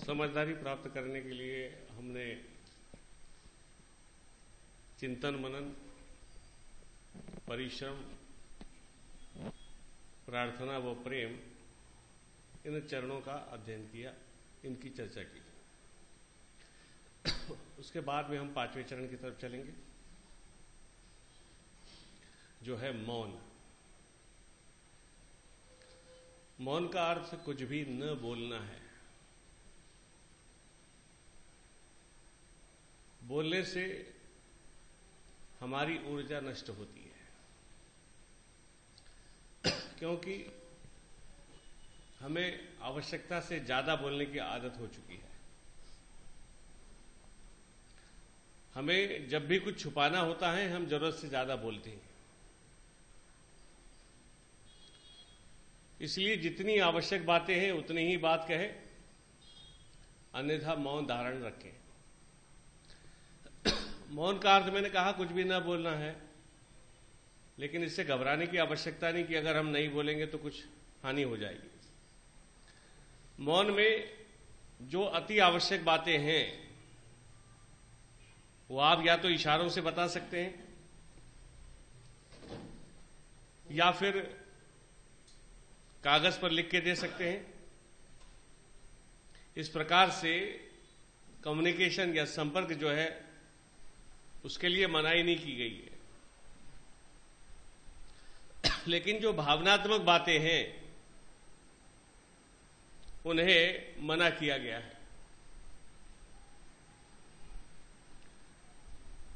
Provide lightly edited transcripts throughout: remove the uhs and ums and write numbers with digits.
समझदारी प्राप्त करने के लिए हमने चिंतन मनन, परिश्रम, प्रार्थना व प्रेम, इन चरणों का अध्ययन किया, इनकी चर्चा की। उसके बाद में हम 5वें चरण की तरफ चलेंगे, जो है मौन। मौन का अर्थ कुछ भी न बोलना है। बोलने से हमारी ऊर्जा नष्ट होती है, क्योंकि हमें आवश्यकता से ज्यादा बोलने की आदत हो चुकी है। हमें जब भी कुछ छुपाना होता है, हम जरूरत से ज्यादा बोलते हैं। इसलिए जितनी आवश्यक बातें हैं उतनी ही बात कहें, अन्यथा मौन धारण रखें। मौन का अर्थ मैंने कहा कुछ भी ना बोलना है, लेकिन इससे घबराने की आवश्यकता नहीं कि अगर हम नहीं बोलेंगे तो कुछ हानि हो जाएगी। मौन में जो अति आवश्यक बातें हैं वो आप या तो इशारों से बता सकते हैं, या फिर कागज पर लिख के दे सकते हैं। इस प्रकार से कम्युनिकेशन या संपर्क जो है उसके लिए मनाही नहीं की गई है। लेकिन जो भावनात्मक बातें हैं उन्हें मना किया गया है।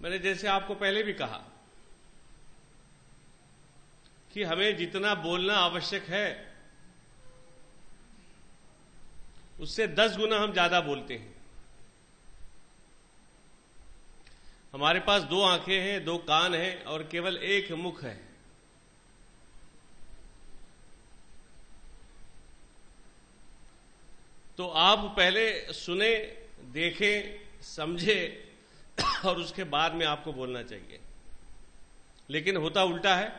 मैंने जैसे आपको पहले भी कहा कि हमें जितना बोलना आवश्यक है उससे 10 गुना हम ज्यादा बोलते हैं। हमारे पास 2 आंखें हैं, 2 कान हैं और केवल 1 मुख है। तो आप पहले सुने, देखें, समझे और उसके बाद में आपको बोलना चाहिए। लेकिन होता उल्टा है।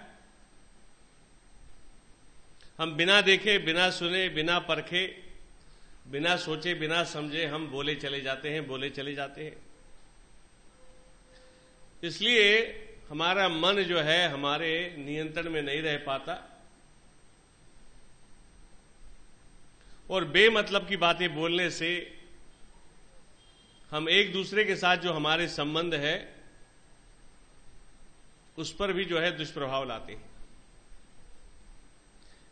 हम बिना देखे, बिना सुने, बिना परखे, बिना सोचे, बिना समझे हम बोले चले जाते हैं। इसलिए हमारा मन जो है हमारे नियंत्रण में नहीं रह पाता और बेमतलब की बातें बोलने से हम एक दूसरे के साथ जो हमारे संबंध है उस पर भी जो है दुष्प्रभाव लाते हैं।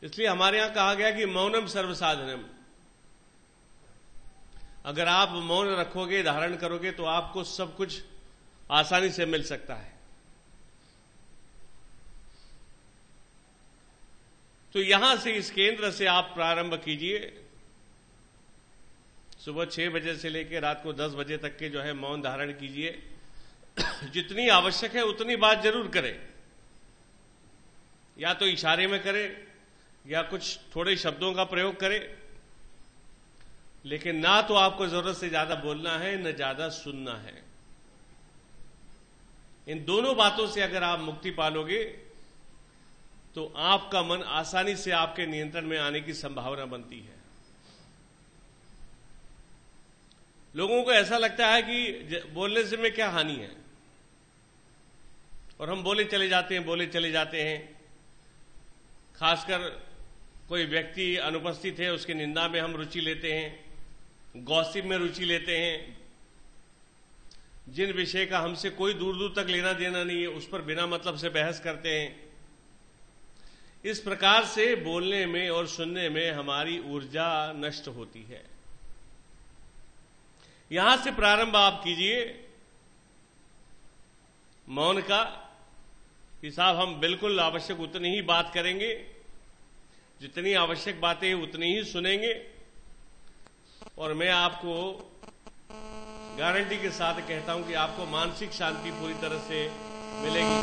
इसलिए हमारे यहां कहा गया कि मौनम सर्वसाधनम। अगर आप मौन रखोगे, धारण करोगे तो आपको सब कुछ आसानी से मिल सकता है। तो यहां से, इस केंद्र से आप प्रारंभ कीजिए। सुबह 6 बजे से लेकर रात को 10 बजे तक के जो है मौन धारण कीजिए। जितनी आवश्यक है उतनी बात जरूर करें, या तो इशारे में करें या कुछ थोड़े शब्दों का प्रयोग करें, लेकिन ना तो आपको जरूरत से ज्यादा बोलना है, न ज्यादा सुनना है। इन दोनों बातों से अगर आप मुक्ति पालोगे तो आपका मन आसानी से आपके नियंत्रण में आने की संभावना बनती है। लोगों को ऐसा लगता है कि बोलने से में क्या हानि है, और हम बोले चले जाते हैं। खासकर कोई व्यक्ति अनुपस्थित है, उसकी निंदा में हम रुचि लेते हैं, गॉसिप में रुचि लेते हैं। जिन विषय का हमसे कोई दूर दूर तक लेना देना नहीं है उस पर बिना मतलब से बहस करते हैं। इस प्रकार से बोलने में और सुनने में हमारी ऊर्जा नष्ट होती है। यहां से प्रारंभ आप कीजिए मौन का, कि साहब हम बिल्कुल आवश्यक उतनी ही बात करेंगे, जितनी आवश्यक बातें उतनी ही सुनेंगे, और मैं आपको गारंटी के साथ कहता हूं कि आपको मानसिक शांति पूरी तरह से मिलेगी।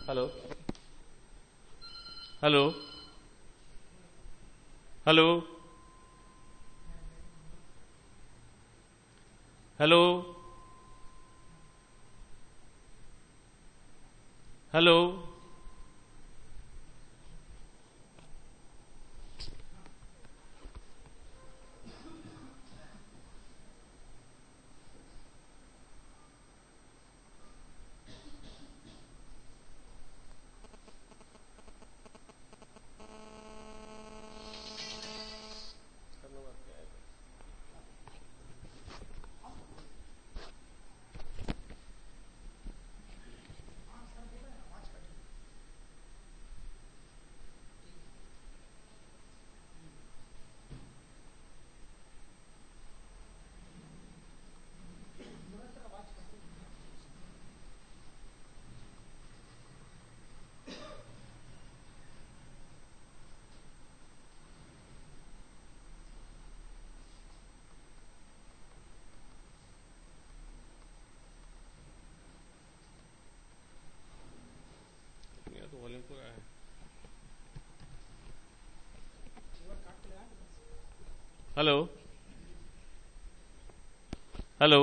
Hello hello hello hello hello. तो वॉल्यूम पूरा है। Hello hello.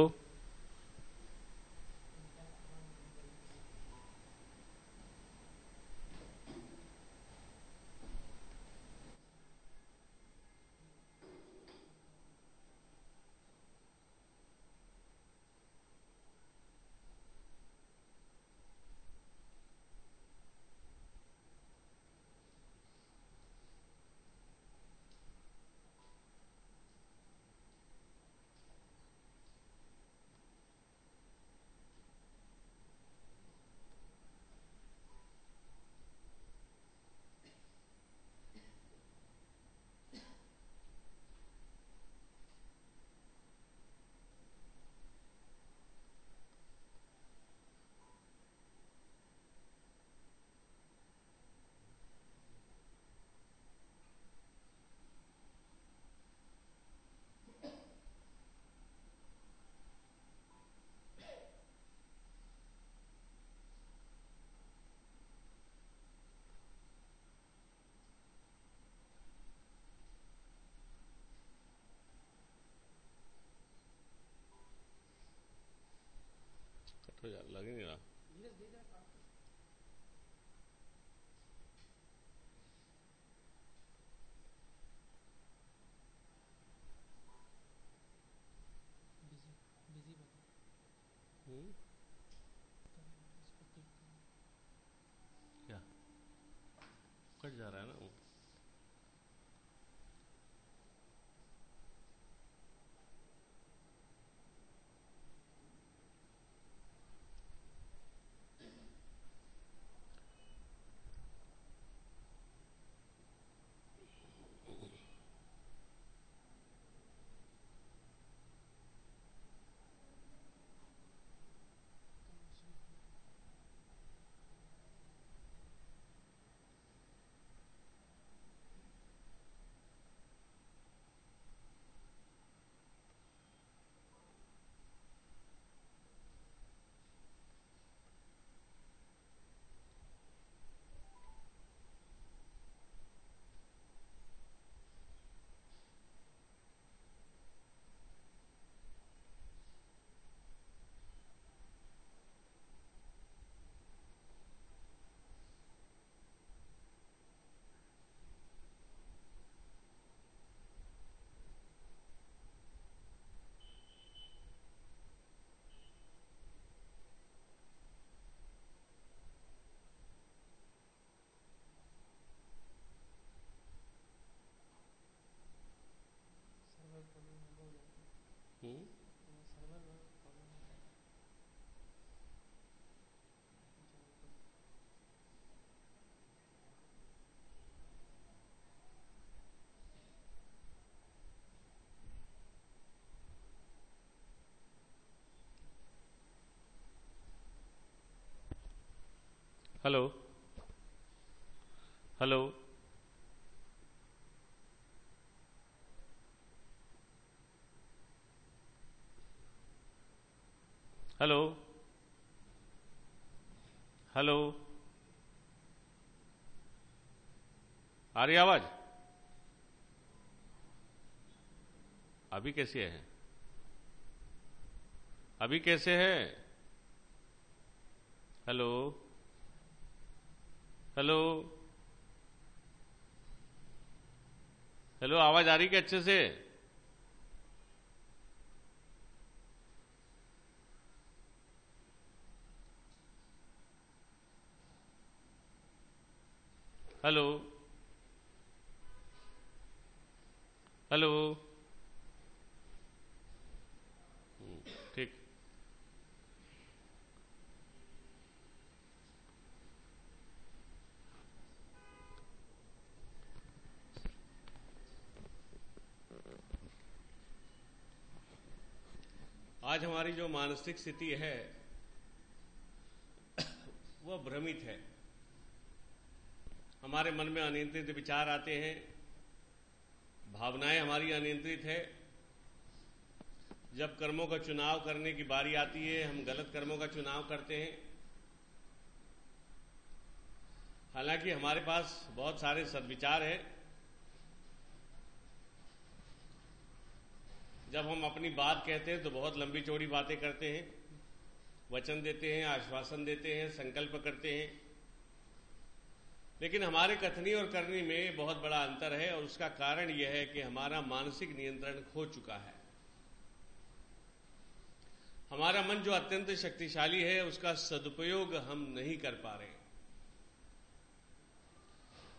तो लग ही नहीं रहा। क्या कट जा रहा है ना वो। Hello hello. Hello hello. आ रही आवाज? अभी कैसी है? अभी कैसे है? हेलो। हेलो हेलो, आवाज आ रही क्या अच्छे से? Hello hello. ठीक। आज हमारी जो मानसिक स्थिति है वह भ्रमित है। हमारे मन में अनियंत्रित विचार आते हैं, भावनाएं हमारी अनियंत्रित है। जब कर्मों का चुनाव करने की बारी आती है, हम गलत कर्मों का चुनाव करते हैं। हालांकि हमारे पास बहुत सारे सद्विचार हैं। जब हम अपनी बात कहते हैं तो बहुत लंबी चौड़ी बातें करते हैं, वचन देते हैं, आश्वासन देते हैं, संकल्प करते हैं, लेकिन हमारे कथनी और करनी में बहुत बड़ा अंतर है। और उसका कारण यह है कि हमारा मानसिक नियंत्रण खो चुका है। हमारा मन जो अत्यंत शक्तिशाली है, उसका सदुपयोग हम नहीं कर पा रहे।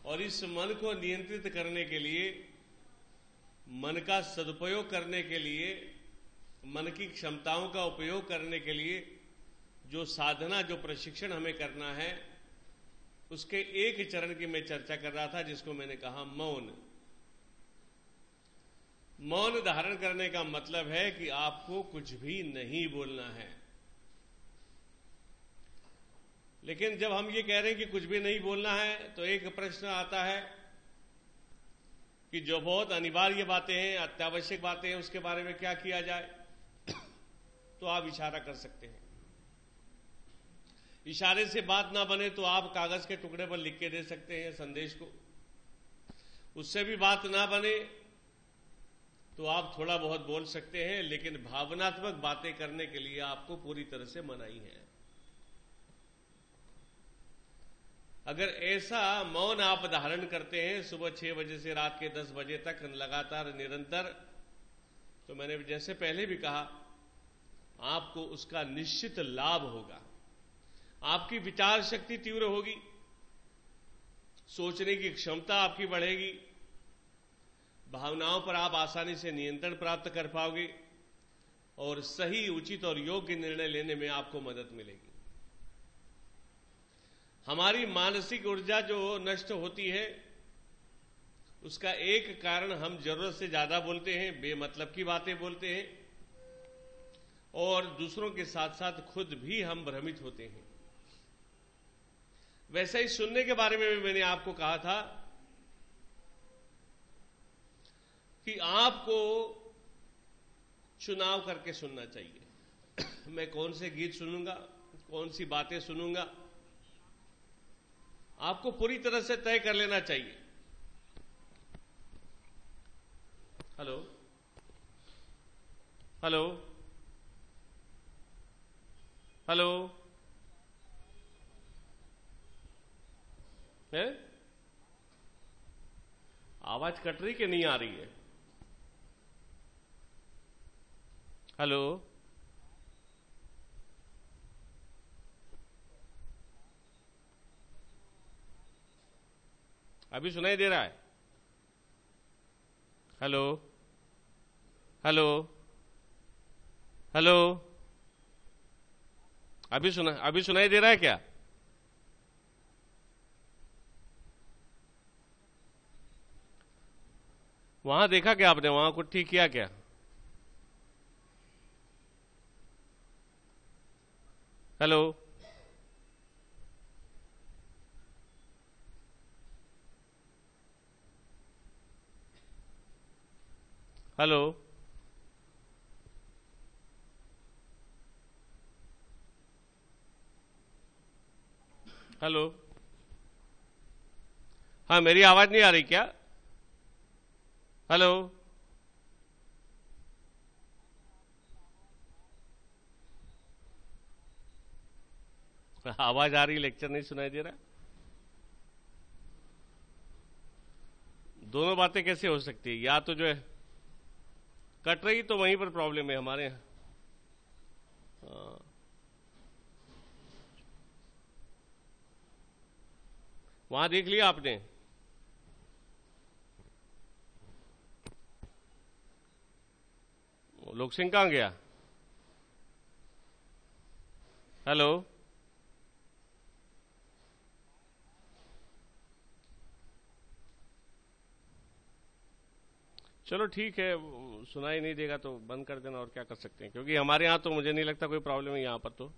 और इस मन को नियंत्रित करने के लिए, मन का सदुपयोग करने के लिए, मन की क्षमताओं का उपयोग करने के लिए जो साधना, जो प्रशिक्षण हमें करना है, उसके एक चरण की मैं चर्चा कर रहा था, जिसको मैंने कहा मौन। मौन धारण करने का मतलब है कि आपको कुछ भी नहीं बोलना है। लेकिन जब हम ये कह रहे हैं कि कुछ भी नहीं बोलना है, तो एक प्रश्न आता है कि जो बहुत अनिवार्य बातें हैं, अत्यावश्यक बातें हैं, उसके बारे में क्या किया जाए? तो आप इशारा कर सकते हैं। इशारे से बात ना बने तो आप कागज के टुकड़े पर लिख के दे सकते हैं संदेश को। उससे भी बात ना बने तो आप थोड़ा बहुत बोल सकते हैं, लेकिन भावनात्मक बातें करने के लिए आपको पूरी तरह से मनाही है। अगर ऐसा मौन आप धारण करते हैं सुबह 6 बजे से रात के 10 बजे तक लगातार निरंतर, तो मैंने जैसे पहले भी कहा, आपको उसका निश्चित लाभ होगा। आपकी विचार शक्ति तीव्र होगी, सोचने की क्षमता आपकी बढ़ेगी, भावनाओं पर आप आसानी से नियंत्रण प्राप्त कर पाओगे और सही, उचित और योग्य निर्णय लेने में आपको मदद मिलेगी। हमारी मानसिक ऊर्जा जो नष्ट होती है, उसका एक कारण हम जरूरत से ज्यादा बोलते हैं, बेमतलब की बातें बोलते हैं, और दूसरों के साथ साथ खुद भी हम भ्रमित होते हैं। वैसे ही सुनने के बारे में भी मैंने आपको कहा था कि आपको चुनाव करके सुनना चाहिए। मैं कौन से गीत सुनूंगा, कौन सी बातें सुनूंगा, आपको पूरी तरह से तय कर लेना चाहिए। हेलो हेलो हेलो, है? आवाज कट रही कि नहीं आ रही है? हेलो अभी सुनाई दे रहा है? हेलो हेलो हेलो, अभी सुनाई दे रहा है क्या? वहां देखा क्या आपने? वहां कुछ ठीक किया क्या? हेलो हेलो हेलो, हाँ, मेरी आवाज नहीं आ रही क्या? हेलो, आवाज आ रही, लेक्चर नहीं सुनाई दे रहा? दोनों बातें कैसे हो सकती है? या तो जो है कट रही तो वहीं पर प्रॉब्लम है हमारे यहाँ। वहां देख लिया आपने? लोक सिंह कहां गया? हेलो, चलो ठीक है, सुनाई नहीं देगा तो बंद कर देना, और क्या कर सकते हैं, क्योंकि हमारे यहाँ तो मुझे नहीं लगता कोई प्रॉब्लम है यहाँ पर तो।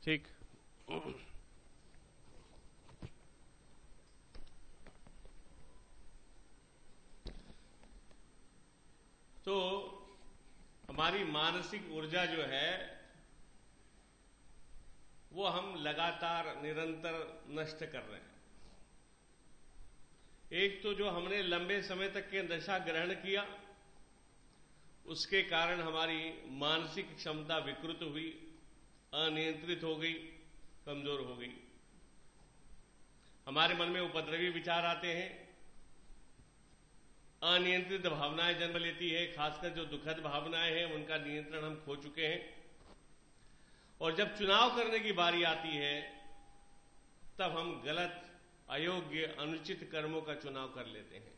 ठीक। तो हमारी मानसिक ऊर्जा जो है वो हम लगातार निरंतर नष्ट कर रहे हैं। एक तो जो हमने लंबे समय तक के नशा ग्रहण किया, उसके कारण हमारी मानसिक क्षमता विकृत हुई, अनियंत्रित हो गई, कमजोर हो गई। हमारे मन में उपद्रवी विचार आते हैं, अनियंत्रित भावनाएं जन्म लेती है, खासकर जो दुखद भावनाएं हैं उनका नियंत्रण हम खो चुके हैं। और जब चुनाव करने की बारी आती है तब हम गलत, अयोग्य, अनुचित कर्मों का चुनाव कर लेते हैं।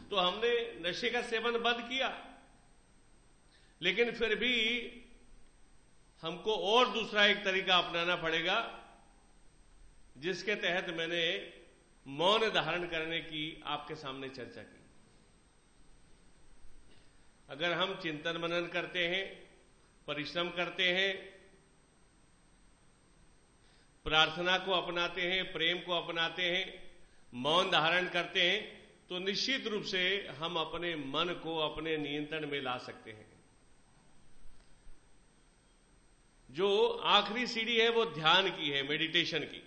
तो हमने नशे का सेवन बंद किया, लेकिन फिर भी हमको और दूसरा एक तरीका अपनाना पड़ेगा, जिसके तहत मैंने मौन धारण करने की आपके सामने चर्चा की। अगर हम चिंतन मनन करते हैं, परिश्रम करते हैं, प्रार्थना को अपनाते हैं, प्रेम को अपनाते हैं, मौन धारण करते हैं, तो निश्चित रूप से हम अपने मन को अपने नियंत्रण में ला सकते हैं। जो आखिरी सीढ़ी है वो ध्यान की है, मेडिटेशन की।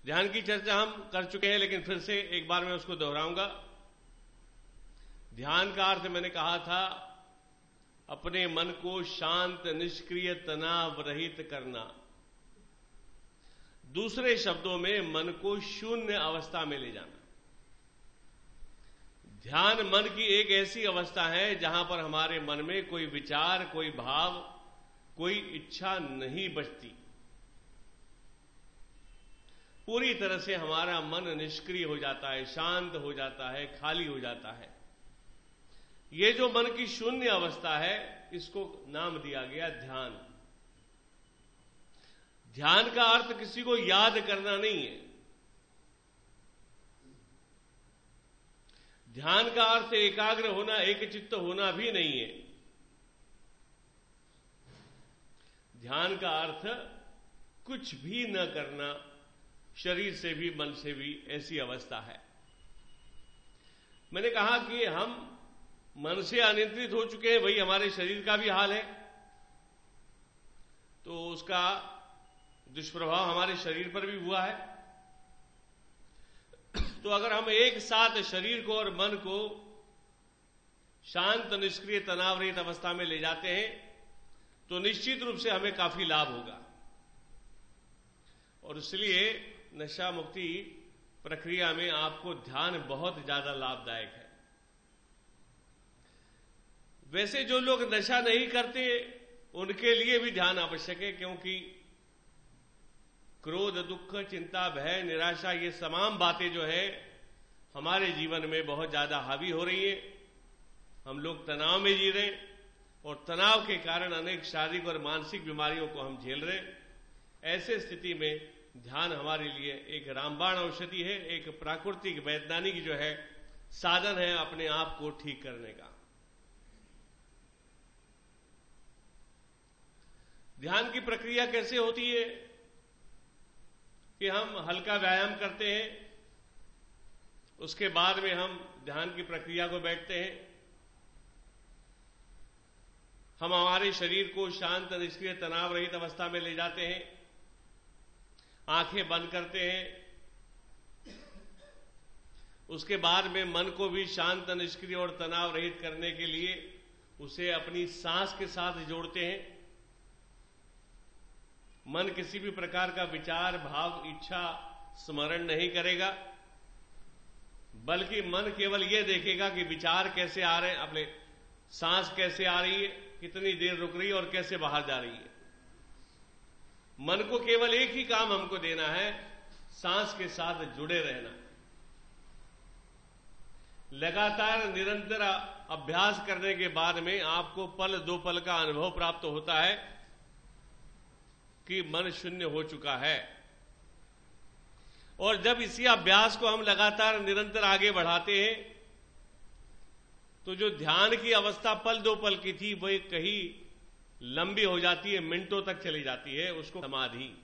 ध्यान की चर्चा हम कर चुके हैं, लेकिन फिर से एक बार मैं उसको दोहराऊंगा। ध्यान का अर्थ मैंने कहा था अपने मन को शांत, निष्क्रिय, तनाव रहित करना। दूसरे शब्दों में मन को शून्य अवस्था में ले जाना। ध्यान मन की एक ऐसी अवस्था है जहां पर हमारे मन में कोई विचार, कोई भाव, कोई इच्छा नहीं बचती। पूरी तरह से हमारा मन निष्क्रिय हो जाता है, शांत हो जाता है, खाली हो जाता है। ये जो मन की शून्य अवस्था है, इसको नाम दिया गया ध्यान। ध्यान का अर्थ किसी को याद करना नहीं है। ध्यान का अर्थ एकाग्र होना, एकचित्त होना भी नहीं है। ध्यान का अर्थ कुछ भी न करना, शरीर से भी मन से भी, ऐसी अवस्था है। मैंने कहा कि हम मन से अनियंत्रित हो चुके हैं, वही हमारे शरीर का भी हाल है, तो उसका दुष्प्रभाव हमारे शरीर पर भी हुआ है। तो अगर हम एक साथ शरीर को और मन को शांत, निष्क्रिय, तनाव रहित अवस्था में ले जाते हैं तो निश्चित रूप से हमें काफी लाभ होगा। और इसलिए नशा मुक्ति प्रक्रिया में आपको ध्यान बहुत ज्यादा लाभदायक है। वैसे जो लोग नशा नहीं करते उनके लिए भी ध्यान आवश्यक है, क्योंकि क्रोध, दुख, चिंता, भय, निराशा, ये तमाम बातें जो है हमारे जीवन में बहुत ज्यादा हावी हो रही है। हम लोग तनाव में जी रहे हैं और तनाव के कारण अनेक शारीरिक और मानसिक बीमारियों को हम झेल रहे हैं। ऐसे स्थिति में ध्यान हमारे लिए एक रामबाण औषधि है, एक प्राकृतिक वैज्ञानिक जो है साधन है अपने आप को ठीक करने का। ध्यान की प्रक्रिया कैसे होती है कि हम हल्का व्यायाम करते हैं, उसके बाद में हम ध्यान की प्रक्रिया को बैठते हैं। हम हमारे शरीर को शांत, निष्क्रिय, तनाव रहित अवस्था में ले जाते हैं, आंखें बंद करते हैं उसके बाद में मन को भी शांत, निष्क्रिय और तनाव रहित करने के लिए उसे अपनी सांस के साथ जोड़ते हैं। मन किसी भी प्रकार का विचार, भाव, इच्छा, स्मरण नहीं करेगा, बल्कि मन केवल यह देखेगा कि विचार कैसे आ रहे हैं, अपने सांस कैसे आ रही है, कितनी देर रुक रही है और कैसे बाहर जा रही है। मन को केवल एक ही काम हमको देना है, सांस के साथ जुड़े रहना। लगातार निरंतर अभ्यास करने के बाद में आपको पल दो पल का अनुभव प्राप्त होता है कि मन शून्य हो चुका है। और जब इसी अभ्यास को हम लगातार निरंतर आगे बढ़ाते हैं तो जो ध्यान की अवस्था पल दो पल की थी वह कहीं लंबी हो जाती है, मिनटों तक चली जाती है, उसको समाधि।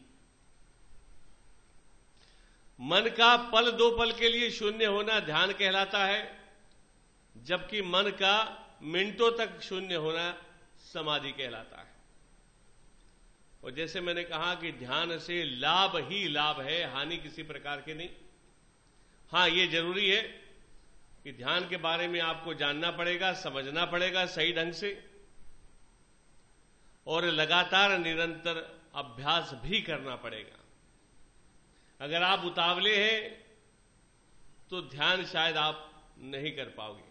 मन का पल दो पल के लिए शून्य होना ध्यान कहलाता है, जबकि मन का मिनटों तक शून्य होना समाधि कहलाता है। और जैसे मैंने कहा कि ध्यान से लाभ ही लाभ है, हानि किसी प्रकार की नहीं। हां, यह जरूरी है कि ध्यान के बारे में आपको जानना पड़ेगा, समझना पड़ेगा सही ढंग से, और लगातार निरंतर अभ्यास भी करना पड़ेगा। अगर आप उतावले हैं तो ध्यान शायद आप नहीं कर पाओगे।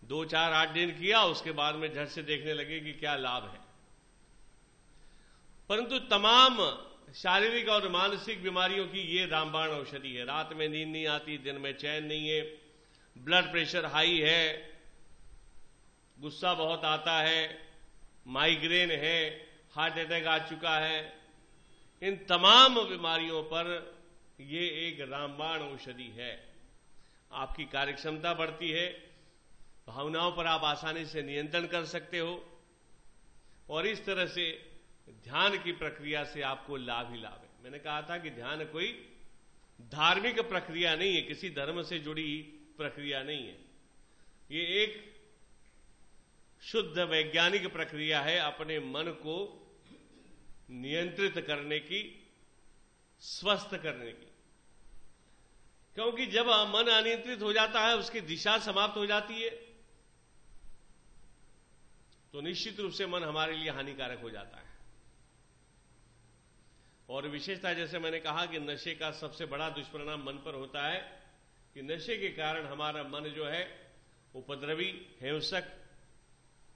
2, 4, 8 दिन किया, उसके बाद में झट से देखने लगे कि क्या लाभ है। परंतु तमाम शारीरिक और मानसिक बीमारियों की ये रामबाण औषधि है। रात में नींद नहीं आती, दिन में चैन नहीं है, ब्लड प्रेशर हाई है, गुस्सा बहुत आता है, माइग्रेन है, हार्ट अटैक आ चुका है, इन तमाम बीमारियों पर यह एक रामबाण औषधि है। आपकी कार्यक्षमता बढ़ती है, भावनाओं पर आप आसानी से नियंत्रण कर सकते हो, और इस तरह से ध्यान की प्रक्रिया से आपको लाभ ही लाभ है। मैंने कहा था कि ध्यान कोई धार्मिक प्रक्रिया नहीं है, किसी धर्म से जुड़ी प्रक्रिया नहीं है। ये एक शुद्ध वैज्ञानिक प्रक्रिया है अपने मन को नियंत्रित करने की, स्वस्थ करने की। क्योंकि जब मन अनियंत्रित हो जाता है, उसकी दिशा समाप्त हो जाती है, तो निश्चित रूप से मन हमारे लिए हानिकारक हो जाता है। और विशेषता, जैसे मैंने कहा कि नशे का सबसे बड़ा दुष्परिणाम मन पर होता है कि नशे के कारण हमारा मन जो है उपद्रवी, हिंसक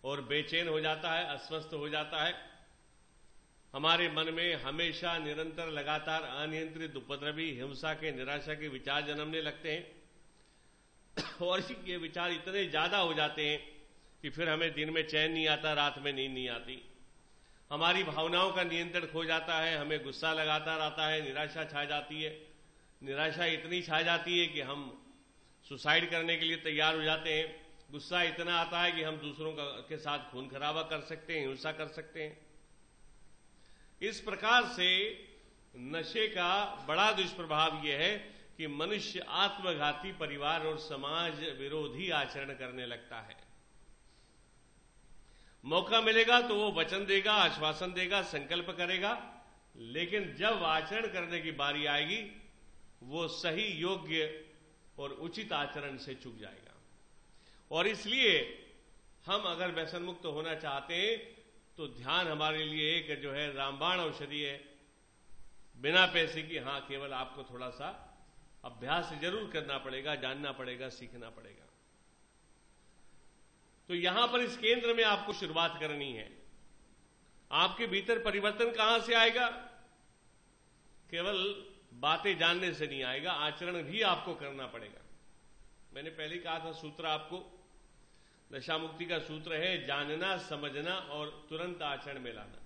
और बेचैन हो जाता है, अस्वस्थ हो जाता है। हमारे मन में हमेशा निरंतर लगातार अनियंत्रित उपद्रवी, हिंसा के, निराशा के विचार जन्मने लगते हैं, और ये विचार इतने ज्यादा हो जाते हैं कि फिर हमें दिन में चैन नहीं आता, रात में नींद नहीं आती। हमारी भावनाओं का नियंत्रण खो जाता है, हमें गुस्सा लगातार आता है, निराशा छा जाती है, निराशा इतनी छा जाती है कि हम सुसाइड करने के लिए तैयार हो जाते हैं। गुस्सा इतना आता है कि हम दूसरों के साथ खून खराबा कर सकते हैं, हिंसा कर सकते हैं। इस प्रकार से नशे का बड़ा दुष्प्रभाव यह है कि मनुष्य आत्मघाती, परिवार और समाज विरोधी आचरण करने लगता है। मौका मिलेगा तो वो वचन देगा, आश्वासन देगा, संकल्प करेगा, लेकिन जब आचरण करने की बारी आएगी वो सही, योग्य और उचित आचरण से चूक जाएगा। और इसलिए हम अगर व्यसन मुक्त होना चाहते हैं तो ध्यान हमारे लिए एक जो है रामबाण औषधि है, बिना पैसे की। हां, केवल आपको थोड़ा सा अभ्यास जरूर करना पड़ेगा, जानना पड़ेगा, सीखना पड़ेगा। तो यहां पर इस केंद्र में आपको शुरुआत करनी है। आपके भीतर परिवर्तन कहां से आएगा? केवल बातें जानने से नहीं आएगा, आचरण भी आपको करना पड़ेगा। मैंने पहले कहा था, सूत्र आपको नशा मुक्ति का सूत्र है जानना, समझना और तुरंत आचरण में लाना।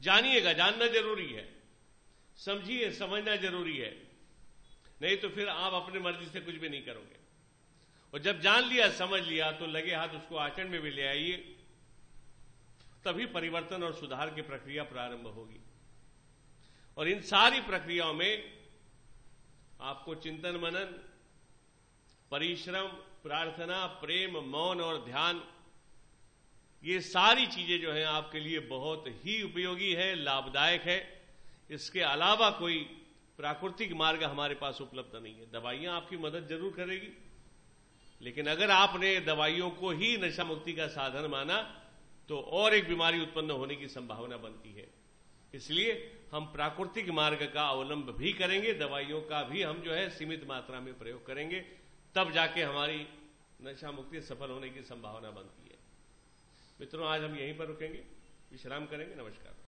जानिएगा, जानना जरूरी है, समझिए, समझना जरूरी है, नहीं तो फिर आप अपनी मर्जी से कुछ भी नहीं करोगे। और जब जान लिया, समझ लिया, तो लगे हाथ उसको आचरण में भी ले आइए, तभी परिवर्तन और सुधार की प्रक्रिया प्रारंभ होगी। और इन सारी प्रक्रियाओं में आपको चिंतन, मनन, परिश्रम, प्रार्थना, प्रेम, मौन और ध्यान, ये सारी चीजें जो हैं आपके लिए बहुत ही उपयोगी है, लाभदायक है। इसके अलावा कोई प्राकृतिक मार्ग हमारे पास उपलब्ध नहीं है। दवाइयां आपकी मदद जरूर करेगी, लेकिन अगर आपने दवाइयों को ही नशा मुक्ति का साधन माना तो और एक बीमारी उत्पन्न होने की संभावना बनती है। इसलिए हम प्राकृतिक मार्ग का अवलंब भी करेंगे, दवाइयों का भी हम जो है सीमित मात्रा में प्रयोग करेंगे, तब जाके हमारी नशा मुक्ति सफल होने की संभावना बनती है। मित्रों, आज हम यहीं पर रुकेंगे, विश्राम करेंगे। नमस्कार।